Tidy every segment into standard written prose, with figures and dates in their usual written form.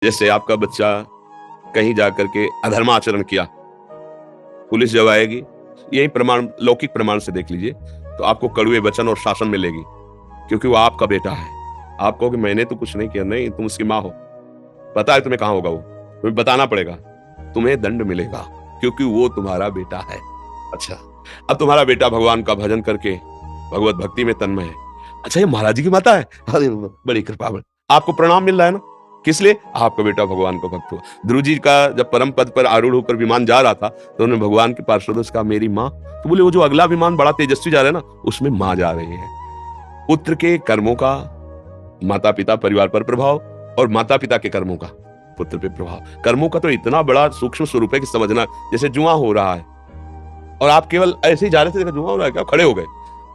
जैसे आपका बच्चा कहीं जाकर के अधर्माचरण किया, पुलिस जब आएगी, यही प्रमाण लौकिक प्रमाण से देख लीजिए, तो आपको कड़वे वचन और शासन मिलेगी, क्योंकि वो आपका बेटा है। आप कहोगे मैंने तो कुछ नहीं किया, नहीं तुम उसकी माँ हो, पता है तुम्हें कहाँ होगा वो, तुम्हें बताना पड़ेगा, तुम्हें दंड मिलेगा, क्योंकि वो तुम्हारा बेटा है। अच्छा, अब तुम्हारा बेटा भगवान का भजन करके भगवत भक्ति में तन्मय है। अच्छा, ये महाराज जी की माता है, अरे बड़ी कृपा, आपको प्रणाम मिल रहा है ना, किस लिए? आपका बेटा भगवान का भक्त हुआ। ध्रुव जी का जब परम पद पर आरूढ़ होकर विमान जा रहा था, तो उन्होंने भगवान के पार्षदों से कहा मेरी माँ, तो बोले वो जो अगला विमान बड़ा तेजस्वी जा रहा है ना, उसमें माँ जा रही है। पुत्र के कर्मों का माता पिता परिवार पर प्रभाव, और माता पिता के कर्मों का पुत्र पे प्रभाव। कर्मों का तो इतना बड़ा सूक्ष्म स्वरूप है कि समझना, जैसे जुआ हो रहा है और आप केवल ऐसे ही जा रहे थे, देखा जुआ हो रहा है क्या, खड़े हो गए,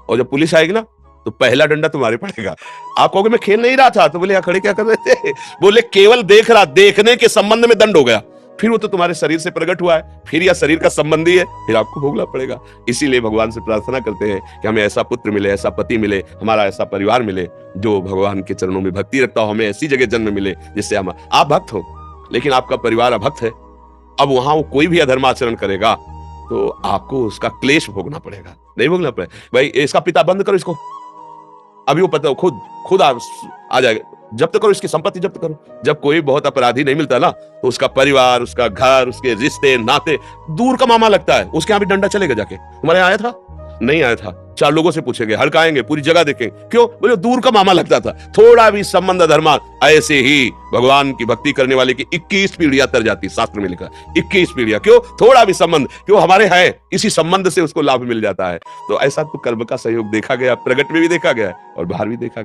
और जब पुलिस आएगी ना तो पहला डंडा तुम्हारे पड़ेगा। आप कहोगे मैं खेल नहीं रहा था, तो बोले यहाँ खड़े क्या कर रहे थे? बोले केवल देख रहा, देखने के संबंध में दंड हो गया, फिर वो तो तुम्हारे शरीर से प्रकट हुआ है, फिर यह शरीर का संबंधी है, फिर आपको भोगना पड़ेगा। इसीलिए भगवान से प्रार्थना करते हैं कि हमें ऐसा पुत्र मिले, ऐसा पति मिले, हमारा ऐसा परिवार मिले जो भगवान के चरणों में भक्ति रखता हो, हमें ऐसी जगह जन्म मिले जिससे हम, आप भक्त हो लेकिन आपका परिवार अभक्त है, अब वहां वो कोई भी अधर्माचरण करेगा तो आपको उसका क्लेश भोगना पड़ेगा, नहीं भोगना पड़ेगा। भाई इसका पिता बंद करो इसको, अभी वो पता खुद आ जाएगा, जब्त करो इसकी संपत्ति, जब्त करो। जब कोई बहुत अपराधी नहीं मिलता ना, तो उसका परिवार, उसका घर, उसके रिश्ते नाते दूर का मामा लगता है, उसके यहाँ भी डंडा चलेगा जाके। तुम्हारे आया था? नहीं आया था, 4 लोगों से पूछेंगे, हड़काएंगे, पूरी जगह देखेंगे, क्यों? बोले दूर का मामा लगता था। थोड़ा भी संबंध धर्मा, ऐसे ही भगवान की भक्ति करने वाले की 21 पीढ़ियां तर जाती, शास्त्र में लिखा 21 पीढ़ियां। क्यों? थोड़ा भी संबंध, क्यों? हमारे है, इसी संबंध से उसको लाभ मिल जाता है। तो ऐसा तो कर्म का सहयोग देखा गया, प्रगट में भी देखा गया और बाहर भी देखा गया।